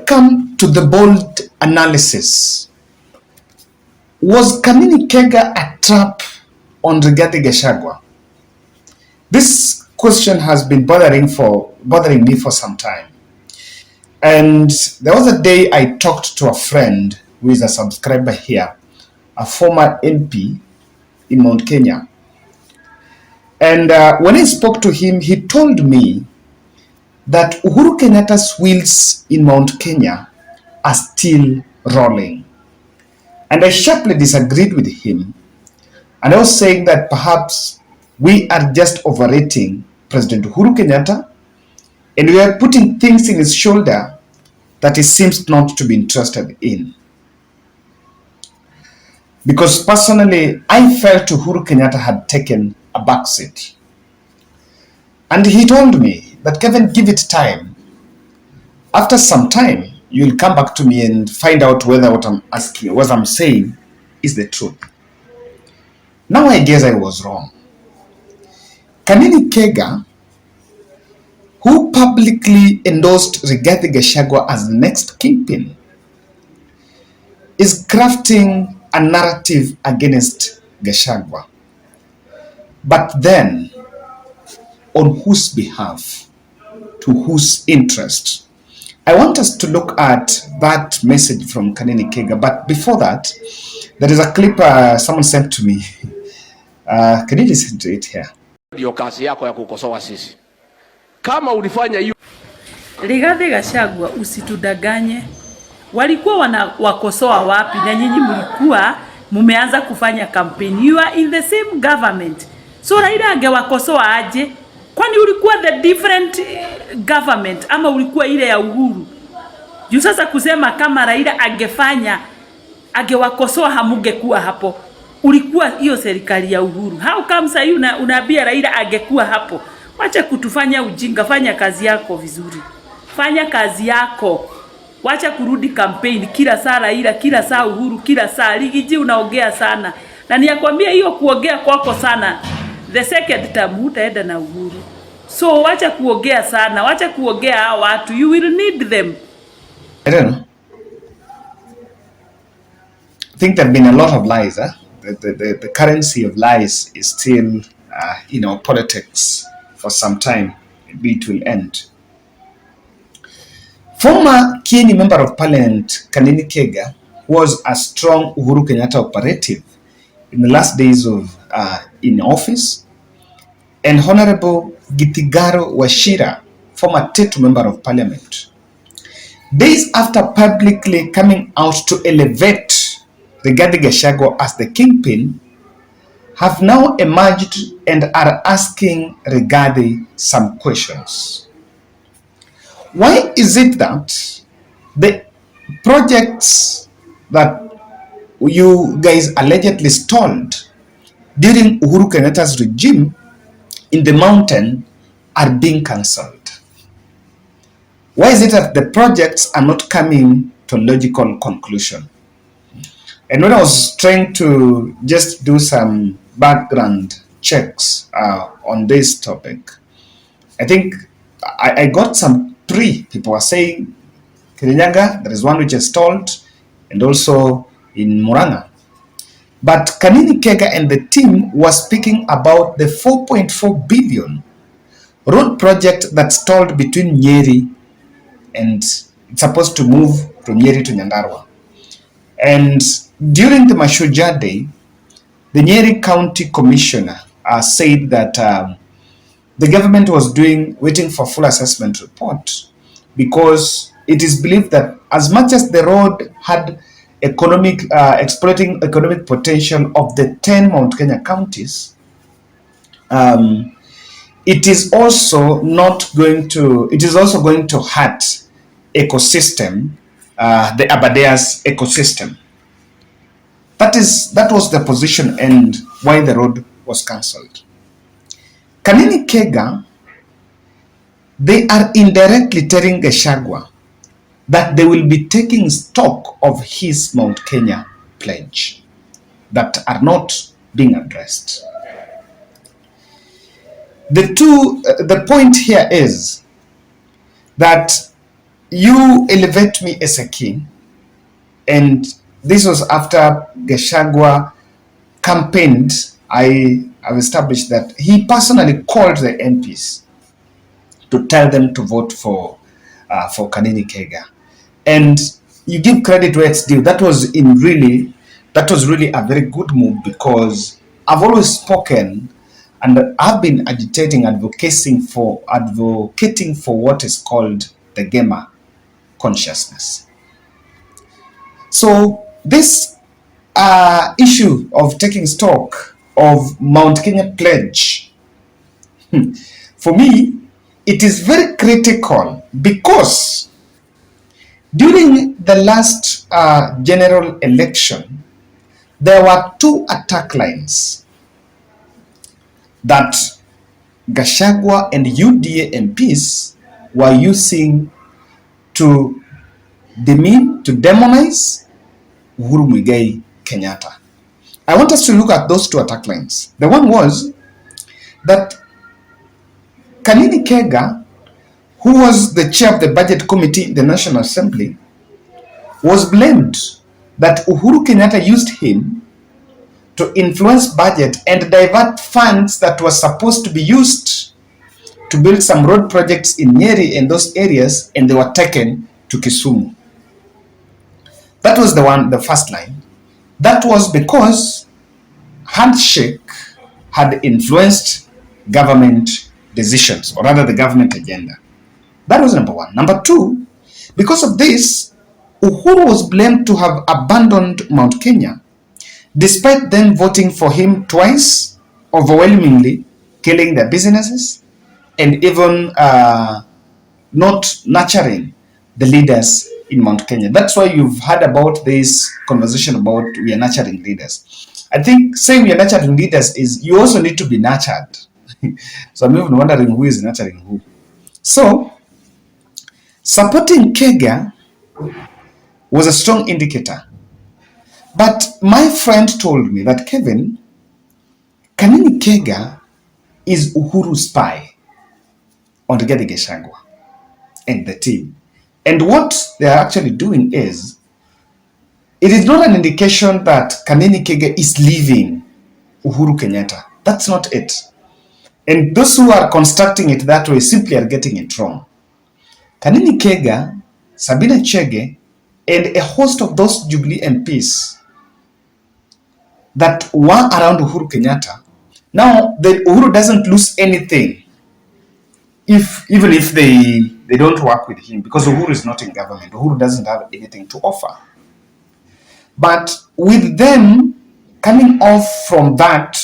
Welcome to the bold analysis. Was Kanini Kega a trap on Rigathi Gachagua? This question has been bothering me for some time. And there was a day I talked to a friend who is a subscriber here, a former MP in Mount Kenya. And when I spoke to him, he told me that Uhuru Kenyatta's wheels in Mount Kenya are still rolling. And I sharply disagreed with him. And I was saying that perhaps we are just overrating President Uhuru Kenyatta, and we are putting things in his shoulder that he seems not to be interested in. Because personally, I felt Uhuru Kenyatta had taken a backseat. And he told me that, Kevin, give it time. After some time, you'll come back to me and find out whether what I'm saying is the truth. Now I guess I was wrong. Kanini Kega, who publicly endorsed Rigathi Gachagua as the next kingpin, is crafting a narrative against Gachagua. But then, on whose behalf? To whose interest? I want us to look at that message from Kanini Kega. But before that, there is a clip someone sent to me. Can you listen to it here? Ndio kazi yako ya kukosoa sisi. Kama ulifanya hiyo Rigathi Gachagua, usitudanganye. Walikuwa wakosoa wapi na nyinyi mlikuwa mumeanza kufanya campaign? You are in the same government. So Raila angewakosoa aje? Kwani ulikuwa the different government ama ulikuwa ile ya Uhuru? Juu sasa kusema kama Raila angewakosoa hamungekuwa hapo. Ulikuwa hiyo serikali ya Uhuru. How come sasa unaambia Raila angekuwa hapo? Wacha kutufanya ujinga, fanya kazi yako vizuri. Fanya kazi yako. Wacha kurudi campaign kila saa Raila, kila saa Uhuru, kila saa Ligiji unaongea sana. Na niyakwambia hiyo kuongea kwako sana, the second term utaenda na Uhuru. So wacha kuongea sana, wacha kuongea hao watu, you will need them. I don't know. I think there have been a lot of lies. The currency of lies is still in our politics for some time. Maybe it will end. Former Kieni Member of Parliament Kanini Kega was a strong Uhuru Kenyatta operative in the last days of in office, and Honorable Gitigaro Wachira, former Tetu Member of Parliament, days after publicly coming out to elevate Rigathi Gachagua as the kingpin, have now emerged and are asking Rigathi some questions. Why is it that the projects that you guys allegedly stalled during Uhuru Kenyatta's regime in the mountain are being cancelled? Why is it that the projects are not coming to logical conclusion? And when I was trying to just do some background checks on this topic, I think I got some people were saying Kirinyaga, there is one which is stalled, and also in Murang'a. But Kanini Kega and the team was speaking about the 4.4 billion road project that stalled between Nyeri and it's supposed to move from Nyeri to Nyandarua. And during the Mashujaa Day, the Nyeri County Commissioner said that the government was waiting for full assessment report, because it is believed that as much as the road had exploiting economic potential of the 10 Mount Kenya counties, it is also going to hurt ecosystem, the Abadeas ecosystem. That was the position and why the road was cancelled. Kanini Kega, they are indirectly telling Gachagua that they will be taking stock of his Mount Kenya pledge that are not being addressed. The point here is that you elevate me as a king, and this was after Gachagua campaigned. I have established that he personally called the MPs to tell them to vote for Kanini Kega, and you give credit where it's due. That was really a very good move, because I've always spoken and I've been advocating for what is called the gamer consciousness. So this issue of taking stock of Mount Kenya pledge, for me, it is very critical, because during the last general election, there were two attack lines that Gachagua and UDA MPs were using to demonize Uhuru Muigai Kenyatta. I want us to look at those two attack lines. The one was that Kanini Kega, who was the chair of the budget committee in the National Assembly, was blamed that Uhuru Kenyatta used him to influence budget and divert funds that were supposed to be used to build some road projects in Nyeri and those areas, and they were taken to Kisumu. That was the first line. That was because handshake had influenced government decisions, or rather the government agenda. That was number one. Number two, because of this, Uhuru was blamed to have abandoned Mount Kenya, despite them voting for him twice, overwhelmingly, killing their businesses, and even not nurturing the leaders in Mount Kenya. That's why you've heard about this conversation about we are nurturing leaders. I think saying we are nurturing leaders is you also need to be nurtured. So I'm even wondering who is nurturing who. So supporting Kega was a strong indicator. But my friend told me that, Kevin, Kanini Kega is Uhuru's spy on Rigathi Gachagua and the team. And what they are actually doing is, it is not an indication that Kanini Kega is leaving Uhuru Kenyatta. That's not it. And those who are constructing it that way simply are getting it wrong. Kanini Kega, Sabina Chege, and a host of those Jubilee MPs that were around Uhuru Kenyatta, now the Uhuru doesn't lose anything even if they don't work with him, because Uhuru is not in government. Uhuru doesn't have anything to offer. But with them coming off from that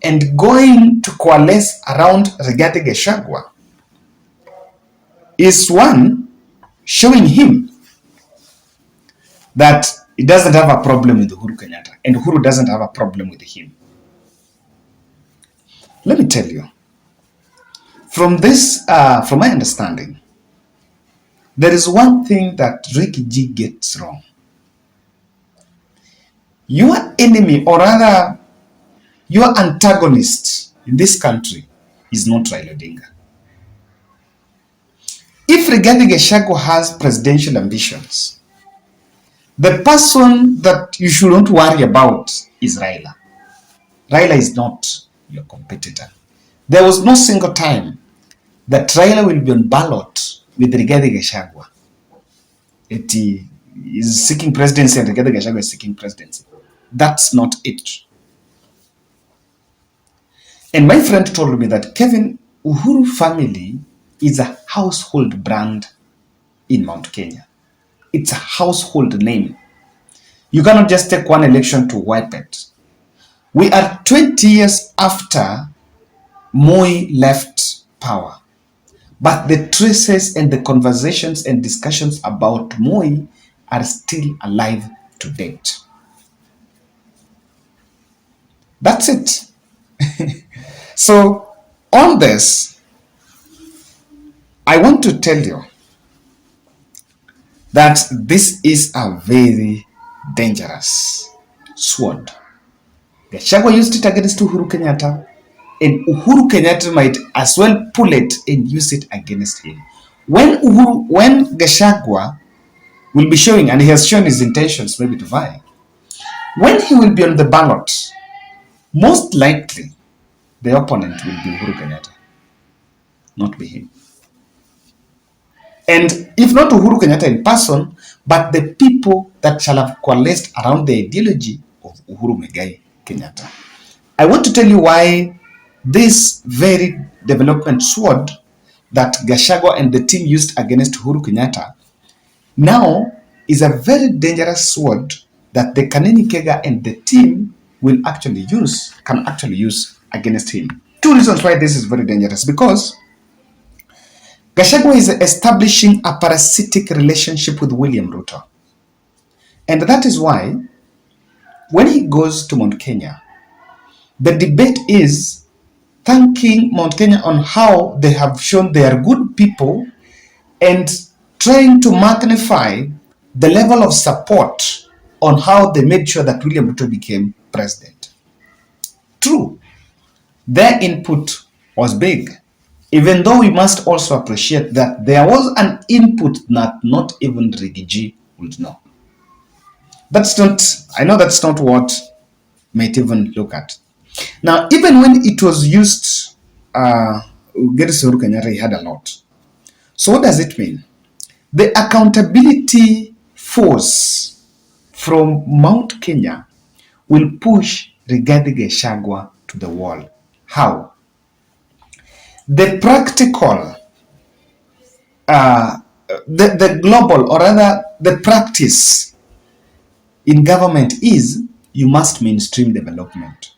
and going to coalesce around Rigathi Gachagua is one showing him that he doesn't have a problem with Uhuru Kenyatta, and Uhuru doesn't have a problem with him. Let me tell you, from my understanding, there is one thing that Ricky G gets wrong. Your enemy, or rather, your antagonist in this country is not Raila Odinga. If Rigathi Gachagua has presidential ambitions, the person that you shouldn't worry about is Raila. Raila is not your competitor. There was no single time that Raila will be on ballot with Rigathi Gachagua. He is seeking presidency and Rigathi Gachagua is seeking presidency. That's not it. And my friend told me that, Kevin, Uhuru family is a household brand in Mount Kenya. It's a household name. You cannot just take one election to wipe it. We are 20 years after Moi left power, but the traces and the conversations and discussions about Moi are still alive to date. That's it. So on this, I want to tell you that this is a very dangerous sword. Gachagua used it against Uhuru Kenyatta, and Uhuru Kenyatta might as well pull it and use it against him. when Gachagua will be showing, and he has shown his intentions maybe to vie, when he will be on the ballot, most likely the opponent will be Uhuru Kenyatta, not be him. And if not Uhuru Kenyatta in person, but the people that shall have coalesced around the ideology of Uhuru Muigai Kenyatta. I want to tell you why this very development sword that Gachagua and the team used against Uhuru Kenyatta now is a very dangerous sword that the Kanini, Kega and the team can actually use against him. Two reasons why this is very dangerous. Because Gachagua is establishing a parasitic relationship with William Ruto. And that is why when he goes to Mount Kenya, the debate is thanking Mount Kenya on how they have shown they are good people and trying to magnify the level of support on how they made sure that William Ruto became president. True, their input was big, even though we must also appreciate that there was an input that not even Rigiji would know. I know that's not what might even look at. Now, even when it was used, Uhuru Kenyatta had a lot. So what does it mean? The accountability force from Mount Kenya will push Rigathi Gachagua to the wall. How? The practical, the global, or rather the practice in government is you must mainstream development.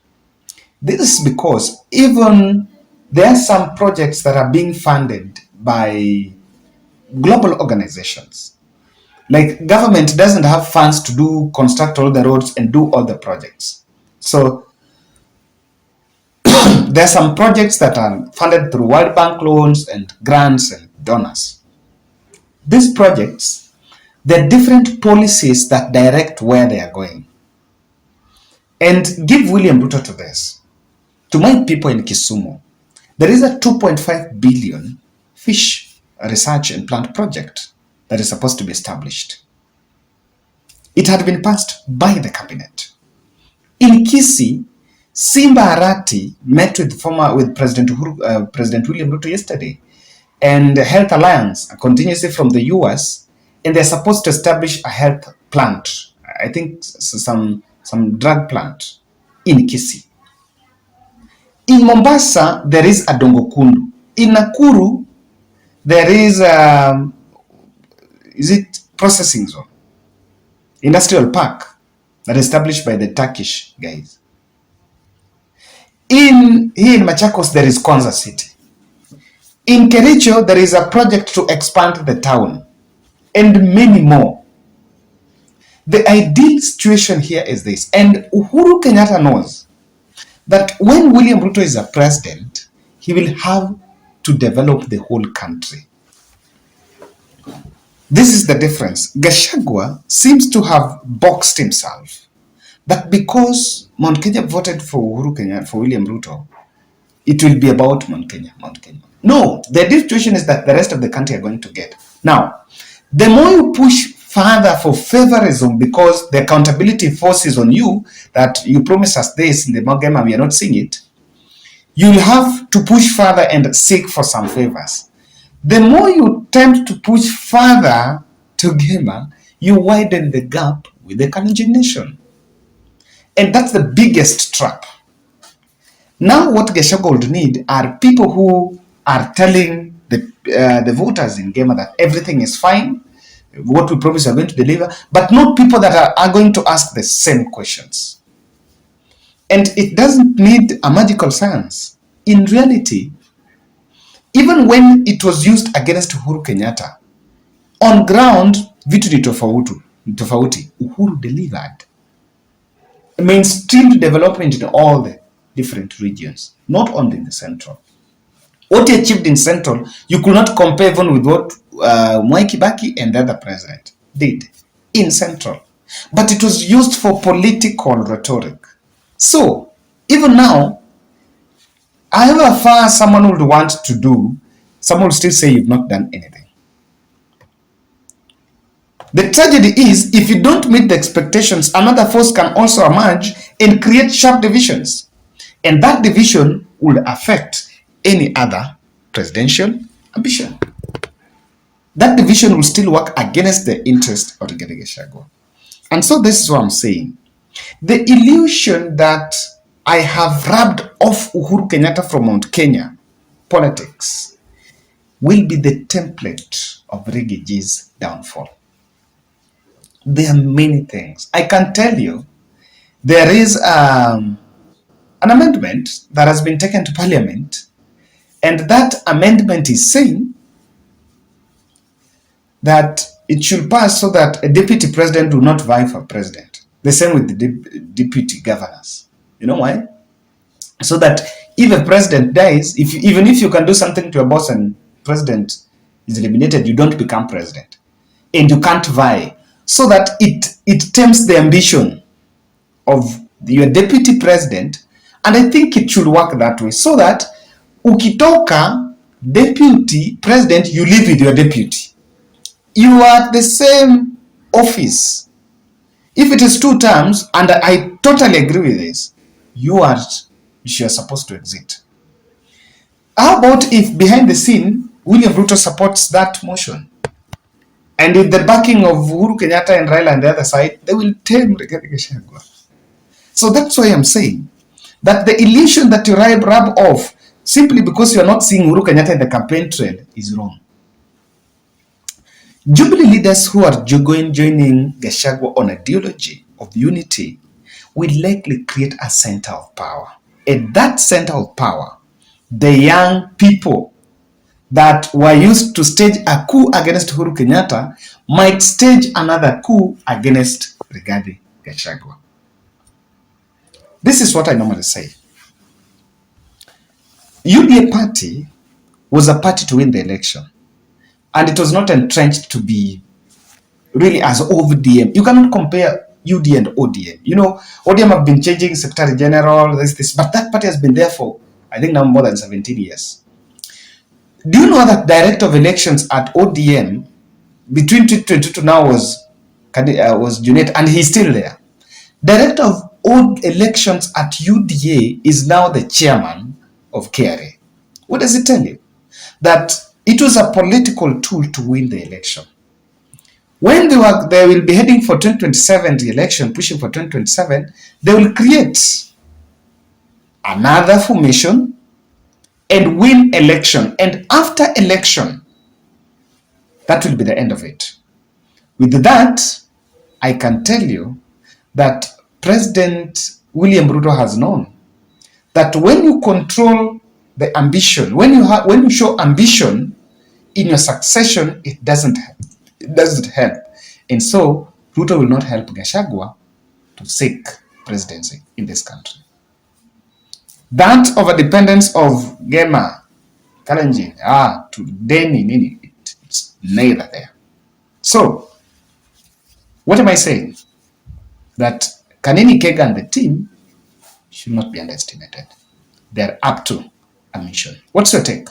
This is because even there are some projects that are being funded by global organizations. Like government doesn't have funds to construct all the roads and do all the projects. So there are some projects that are funded through World Bank loans and grants and donors. These projects, there are different policies that direct where they are going. And give William Ruto to this. To my people in Kisumu, there is a 2.5 billion fish research and plant project that is supposed to be established. It had been passed by the cabinet. In Kisii, Simba Arati met with President William Ruto yesterday, and Health Alliance, continuously from the US, and they're supposed to establish a health plant. I think some drug plant in Kisii. In Mombasa, there is a Dongo Kundu. In Nakuru, there is processing zone, industrial park that is established by the Turkish guys. Here in Machakos, there is Konza City. In Kericho, there is a project to expand the town, and many more. The ideal situation here is this, and Uhuru Kenyatta knows that when William Ruto is a president, he will have to develop the whole country. This is the difference. Gachagua seems to have boxed himself that because Mount Kenya voted for Uhuru Kenyatta, for William Ruto, it will be about Mount Kenya. No, the situation is that the rest of the country are going to get. Now, the more you push further for favorism because the accountability forces on you that you promise us this in the Magema, we are not seeing it, you'll have to push further and seek for some favors. The more you attempt to push further to Gema, you widen the gap with the Kalenjin nation. And that's the biggest trap. Now what Gachagua would need are people who are telling the voters in Gema that everything is fine, what we promise we are going to deliver, but not people that are going to ask the same questions. And it doesn't need a magical science. In reality, even when it was used against Uhuru Kenyatta, on ground, vitu ni tofauti. Uhuru delivered mainstream development in all the different regions, not only in the central. What he achieved in central, you could not compare even with what Mwai Kibaki and the other president did in central. But it was used for political rhetoric. So, even now, however far someone would want to do, someone will still say you've not done anything. The tragedy is, if you don't meet the expectations, another force can also emerge and create sharp divisions. And that division will affect any other presidential ambition. That division will still work against the interest of Rigathi Gachagua. And so this is what I'm saying. The illusion that I have rubbed off Uhuru Kenyatta from Mount Kenya politics will be the template of Rigaji's downfall. There are many things. I can tell you, there is an amendment that has been taken to Parliament, and that amendment is saying that it should pass so that a deputy president will not vie for president. The same with the deputy governors. You know why? So that if a president dies, even if you can do something to your boss and president is eliminated, you don't become president. And you can't vie. So that it tempts the ambition of your deputy president. And I think it should work that way. So that ukitoka deputy president, you live with your deputy. You are at the same office. If it is 2 terms, and I totally agree with this, you are supposed to exit. How about if behind the scene, William Ruto supports that motion? And with the backing of Uhuru Kenyatta and Raila on the other side, they will tame Rigathi Gachagua. So that's why I'm saying that the illusion that you rub off simply because you're not seeing Uhuru Kenyatta in the campaign trail is wrong. Jubilee leaders who are joining Gachagua on ideology of unity will likely create a center of power. At that center of power, the young people that were used to stage a coup against Uhuru Kenyatta might stage another coup against Rigathi Gachagua. This is what I normally say. UDA party was a party to win the election. And it was not entrenched to be really as ODM. You cannot compare UDA and ODM. You know, ODM have been changing Secretary General, this, but that party has been there for, I think now more than 17 years. Do you know that director of elections at ODM between 2022 to now was Junet, and he's still there. Director of elections at UDA is now the chairman of KRA. What does it tell you? That it was a political tool to win the election. When they will be heading for 2027 election, pushing for 2027, they will create another formation and win election. And after election, that will be the end of it. With that, I can tell you that President William Ruto has known that when you control the ambition, when you show ambition in your succession, it doesn't help. And so Ruto will not help Gachagua to seek presidency in this country. That overdependence of Gema, Kalenjin, to Deni, it's neither there. So, what am I saying? That Kanini, Kega and the team should not be underestimated. They're up to a mission. What's your take?